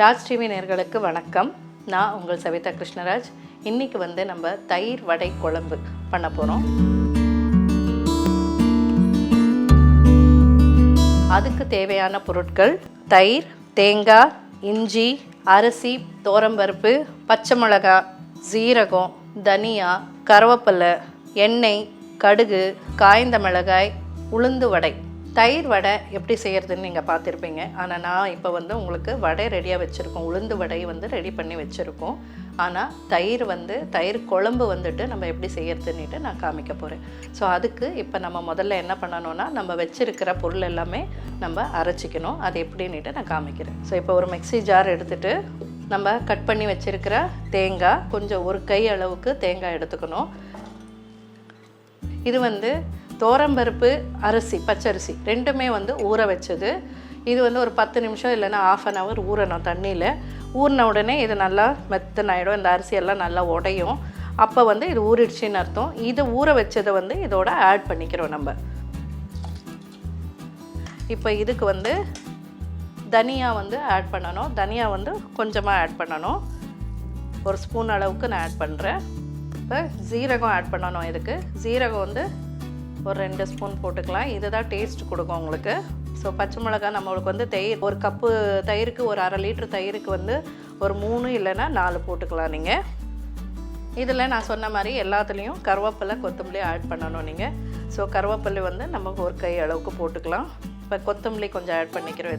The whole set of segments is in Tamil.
ராஜ் டிவி நேயர்களுக்கு வணக்கம். நான் உங்கள் சவிதா கிருஷ்ணராஜ். இன்றைக்கி நம்ம தயிர் வடை குழம்பு பண்ண போகிறோம். அதுக்கு தேவையான பொருட்கள் தயிர், தேங்காய், இஞ்சி, அரிசி, தோரம்பருப்பு, பச்சை மிளகாய், சீரகம், தனியா, கருவேப்பிலை, எண்ணெய், கடுகு, காய்ந்த மிளகாய், உளுந்து வடை. தயிர் வடை எப்படி செய்கிறதுன்னு நீங்கள் பார்த்துருப்பீங்க. ஆனால் நான் இப்போ உங்களுக்கு வடை ரெடியாக வச்சுருக்கோம். உளுந்து வடை ரெடி பண்ணி வச்சுருக்கோம். ஆனால் தயிர் குழம்பு நம்ம எப்படி செய்கிறதுன்னுட்டு நான் காமிக்க போகிறேன். ஸோ அதுக்கு இப்போ நம்ம முதல்ல என்ன பண்ணணும்னா, நம்ம வச்சுருக்கிற பொருள் எல்லாமே நம்ம அரைச்சிக்கணும். அது எப்படின்னுட்டு நான் காமிக்கிறேன். ஸோ இப்போ ஒரு மிக்ஸி ஜார் எடுத்துகிட்டு நம்ம கட் பண்ணி வச்சுருக்கிற தேங்காய், கொஞ்சம் ஒரு கை அளவுக்கு தேங்காய் எடுத்துக்கணும். இது தோரம்பருப்பு, அரிசி, பச்சரிசி ரெண்டுமே ஊற வச்சது. இது ஒரு 10 நிமிஷம் இல்லைன்னா ½ அன் ஹவர் ஊறணும் தண்ணியில். ஊறின உடனே இது நல்லா மெத்தனாயிடும். இந்த அரிசியெல்லாம் நல்லா உடையும். அப்போ இது ஊறிடுச்சின்னு அர்த்தம். இது ஊற வச்சதை இதோட ஆட் பண்ணிக்கிறோம் நம்ம. இப்போ இதுக்கு தனியா ஆட் பண்ணணும். தனியா கொஞ்சமாக ஆட் பண்ணணும். ஒரு ஸ்பூன் அளவுக்கு நான் ஆட் பண்ணுறேன். இப்போ ஜீரகம் ஆட் பண்ணணும். இதுக்கு ஜீரகம் ஒரு 2 ஸ்பூன் போட்டுக்கலாம். இதுதான் டேஸ்ட் கொடுக்கும் உங்களுக்கு. ஸோ பச்சை மிளகாய் நம்மளுக்கு தயிர், ஒரு கப்பு தயிருக்கு, ஒரு ½ லிட்டர் தயிருக்கு ஒரு 3 இல்லைன்னா 4 போட்டுக்கலாம் நீங்கள். இதில் நான் சொன்ன மாதிரி எல்லாத்துலேயும் கருவேப்பிலை, கொத்தமல்லி ஆட் பண்ணணும் நீங்கள். ஸோ கருவேப்பிலை நமக்கு ஒரு கை அளவுக்கு போட்டுக்கலாம். இப்போ கொத்தமல்லி கொஞ்சம் ஆட் பண்ணிக்கிறோம்.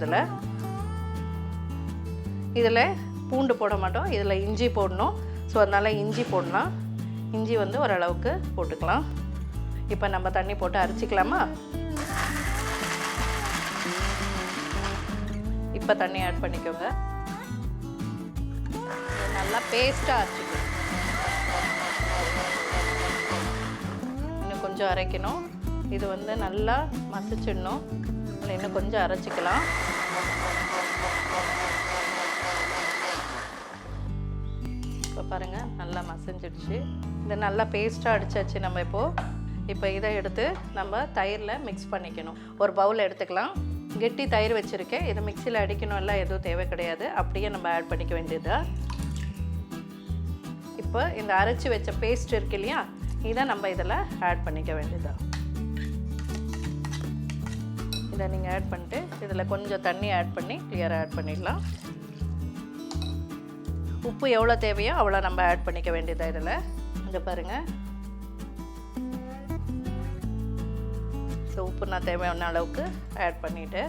இதில் பூண்டு போட மாட்டோம். இதில் இஞ்சி போடணும். ஸோ அதனால் இஞ்சி போடலாம். இஞ்சி ஓரளவுக்கு போட்டுக்கலாம். இப்போ நம்ம தண்ணி போட்டு அரைச்சிக்கலாமா? இப்போ தண்ணி ஆட் பண்ணிக்கோங்க. நல்லா பேஸ்ட்டாக அரைச்சிக்கணும். இன்னும் கொஞ்சம் அரைக்கணும். இது நல்லா மசிச்சிடணும். இன்னும் கொஞ்சம் அரைச்சிக்கலாம். இப்போ பாருங்கள், நல்லா மசிஞ்சிடுச்சு. இது நல்லா பேஸ்ட்டாக அடிச்சாச்சு. நம்ம இப்போ இதை எடுத்து நம்ம தயிரில் மிக்ஸ் பண்ணிக்கணும். ஒரு பவுல் எடுத்துக்கலாம். கெட்டி தயிர் வச்சுருக்கேன். இதை மிக்சியில் அடிக்கணும் எல்லாம் எதுவும் தேவை கிடையாது. அப்படியே நம்ம ஆட் பண்ணிக்க வேண்டியதா. இப்போ இந்த அரைச்சி வச்ச பேஸ்ட் இருக்கு இல்லையா, இதை நம்ம இதில் ஆட் பண்ணிக்க வேண்டியதா. இதை நீங்கள் ஆட் பண்ணிட்டு இதில் கொஞ்சம் தண்ணி ஆட் பண்ணி கிளியராக ஆட் பண்ணிடலாம். உப்பு எவ்வளோ தேவையோ அவ்வளோ நம்ம ஆட் பண்ணிக்க வேண்டியதா. இதில் இங்கே பாருங்கள். ஸோ உப்பு நான் தேவையான அளவுக்கு ஆட் பண்ணிவிட்டு,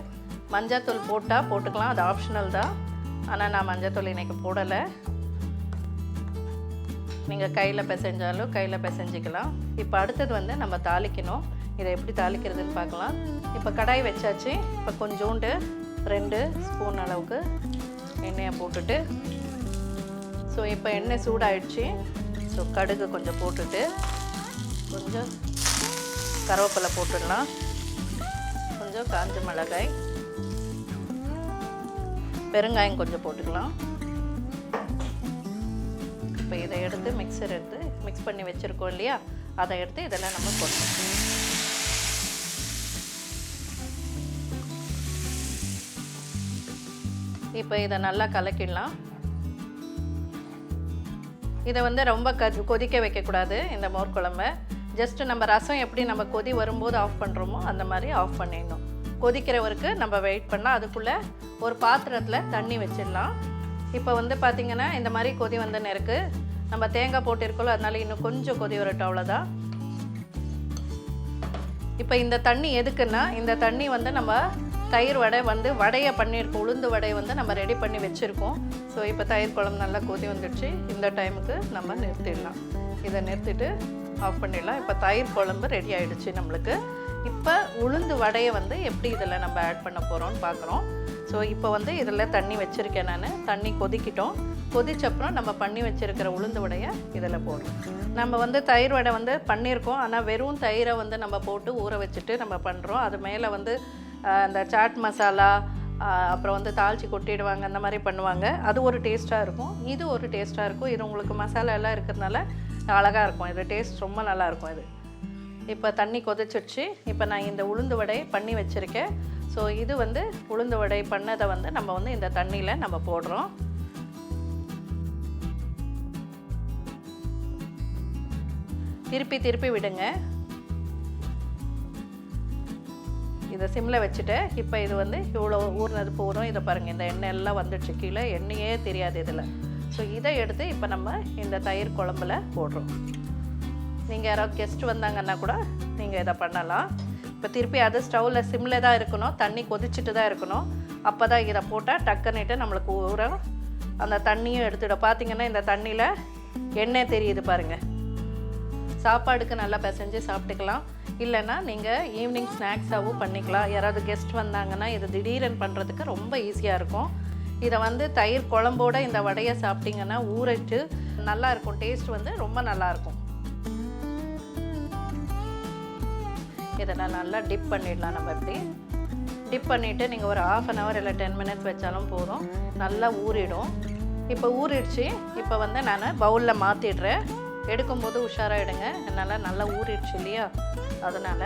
மஞ்சத்தூள் போட்டுக்கலாம். அது ஆப்ஷனல் தான். ஆனால் நான் மஞ்சத்தூள் இன்றைக்கி போடலை. நீங்கள் கையில் பிசைஞ்சாலும் கையில் பிசைஞ்சிக்கலாம். இப்போ அடுத்தது நம்ம தாளிக்கணும். இதை எப்படி தாளிக்கிறதுன்னு பார்க்கலாம். இப்போ கடாய் வச்சாச்சு. இப்போ கொஞ்சோண்டு 2 ஸ்பூன் அளவுக்கு எண்ணெயை போட்டுட்டு, ஸோ இப்போ எண்ணெய் சூடாயிடுச்சு. ஸோ கடுகு கொஞ்சம் போட்டுட்டு, கொஞ்சம் கருவேப்பிலை போட்டுடலாம். கொஞ்சம் காஞ்ச மிளகாய், பெருங்காயம் கொஞ்சம் போட்டுக்கலாம். இப்போ இதை எடுத்து மிக்ஸ் பண்ணி வச்சுருக்கோம் இல்லையா, அதை எடுத்து இதெல்லாம் நம்ம போடணும். இப்போ இதை நல்லா கலக்கிடலாம். இதை ரொம்ப கொதிக்க வைக்கக்கூடாது. இந்த மோர் குழம்பை ஜஸ்ட்டு நம்ம ரசம் எப்படி நம்ம கொதி வரும்போது ஆஃப் பண்ணுறோமோ அந்த மாதிரி ஆஃப் பண்ணிடணும். கொதிக்கிறவருக்கு நம்ம வெயிட் பண்ணால் அதுக்குள்ளே ஒரு பாத்திரத்தில் தண்ணி வச்சிடலாம். இப்போ பார்த்திங்கன்னா இந்த மாதிரி கொதி நெருக்கு நம்ம தேங்காய் போட்டிருக்கோம். அதனால இன்னும் கொஞ்சம் கொதி வரட்டும், அவ்வளோதான். இப்போ இந்த தண்ணி எதுக்குன்னா, இந்த தண்ணி நம்ம தயிர் வடை வடையை பண்ணியிருக்கோம். உளுந்து வடை நம்ம ரெடி பண்ணி வச்சுருக்கோம். ஸோ இப்போ தயிர் குழம்பு நல்லா கொதி வந்துடுச்சு. இந்த டைமுக்கு நம்ம நிறுத்திடலாம். இதை நிறுத்திட்டு ஆஃப் பண்ணிடலாம். இப்போ தயிர் குழம்பு ரெடி ஆகிடுச்சு நம்மளுக்கு. இப்போ உளுந்து வடையை எப்படி இதில் நம்ம ஆட் பண்ண போகிறோம்னு பார்க்குறோம். ஸோ இப்போ இதில் தண்ணி வச்சுருக்கேன் நான். தண்ணி கொதிக்கிட்டோம். கொதிச்சப்புறம் நம்ம பண்ணி வச்சுருக்கிற உளுந்து வடையை இதில் போடுறோம். நம்ம தயிர் வடை பண்ணியிருக்கோம். ஆனால் வெறும் தயிரை நம்ம போட்டு ஊற வச்சுட்டு நம்ம பண்ணுறோம். அது மேலே இந்த சாட் மசாலா, அப்புறம் தாளித்து கொட்டிடுவாங்க, அந்த மாதிரி பண்ணுவாங்க. அது ஒரு டேஸ்ட்டாக இருக்கும். இது ஒரு டேஸ்ட்டாக இருக்கும். இது உங்களுக்கு மசாலா எல்லாம் இருக்கிறதுனால அழகாக இருக்கும். இது டேஸ்ட் ரொம்ப நல்லாயிருக்கும். இது இப்போ தண்ணி கொதிச்சிடுச்சு. இப்போ நான் இந்த உளுந்து வடை பண்ணி வச்சுருக்கேன். ஸோ ஸோ இது வந்து உளுந்து வடை பண்ணதை வந்து நம்ம வந்து இந்த தண்ணியில் நம்ம போடுறோம். திருப்பி விடுங்க. இதை சிம்மில் வச்சுட்டு இப்போ இது வந்து இவ்வளோ ஊறினது போதும். இதை பாருங்கள், இந்த எண்ணெய் எல்லாம் வந்துடுச்சு கீழே, எண்ணெயே தெரியாது இதில். ஸோ இதை எடுத்து இப்போ நம்ம இந்த தயிர் குழம்புல போடுறோம். நீங்கள் யாராவது கெஸ்ட் வந்தாங்கன்னா கூட நீங்கள் இதை பண்ணலாம். இப்போ திருப்பி அது ஸ்டவ்வில் சிம்மில் தான் இருக்கணும், தண்ணி கொதிச்சுட்டு தான் இருக்கணும். அப்போ தான் இதை போட்டால் டக்குன்னுட்டு நம்மளுக்கு ஊற அந்த தண்ணியும் எடுத்துடும். பார்த்திங்கன்னா இந்த தண்ணியில் எண்ணெய் தெரியுது பாருங்கள். சாப்பாடுக்கு நல்லா பிசைஞ்சு சாப்பிட்டுக்கலாம். இல்லைன்னா நீங்கள் ஈவினிங் ஸ்நாக்ஸாகவும் பண்ணிக்கலாம். யாராவது கெஸ்ட் வந்தாங்கன்னா இது திடீரென்னு பண்ணுறதுக்கு ரொம்ப ஈஸியாக இருக்கும். இதை வந்து தயிர் குழம்போடு இந்த வடையை சாப்பிட்டிங்கன்னா ஊறிட்டு நல்லாயிருக்கும். டேஸ்ட் வந்து ரொம்ப நல்லாயிருக்கும். இதெல்லாம் நல்லா டிப் பண்ணிடலாம். நம்ம இப்படி டிப் பண்ணிவிட்டு நீங்கள் ஒரு 1/2 hour இல்லை 10 minutes வச்சாலும் போதும், நல்லா ஊறிடும். இப்போ ஊறிடுச்சு. இப்போ வந்து நான் பவுலில் மாற்றிடுறேன். எடுக்கும்போது உஷாராக எடுங்க, என்னால் நல்லா ஊறிடுச்சு இல்லையா, அதனால்.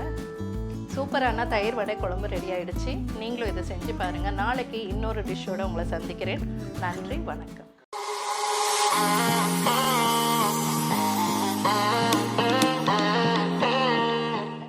சூப்பரான தயிர் வடை குழம்பு ரெடி ஆகிடுச்சு. நீங்களும் இதை செஞ்சு பாருங்கள். நாளைக்கு இன்னொரு டிஷ்ஷோடு உங்களை சந்திக்கிறேன். நன்றி, வணக்கம்.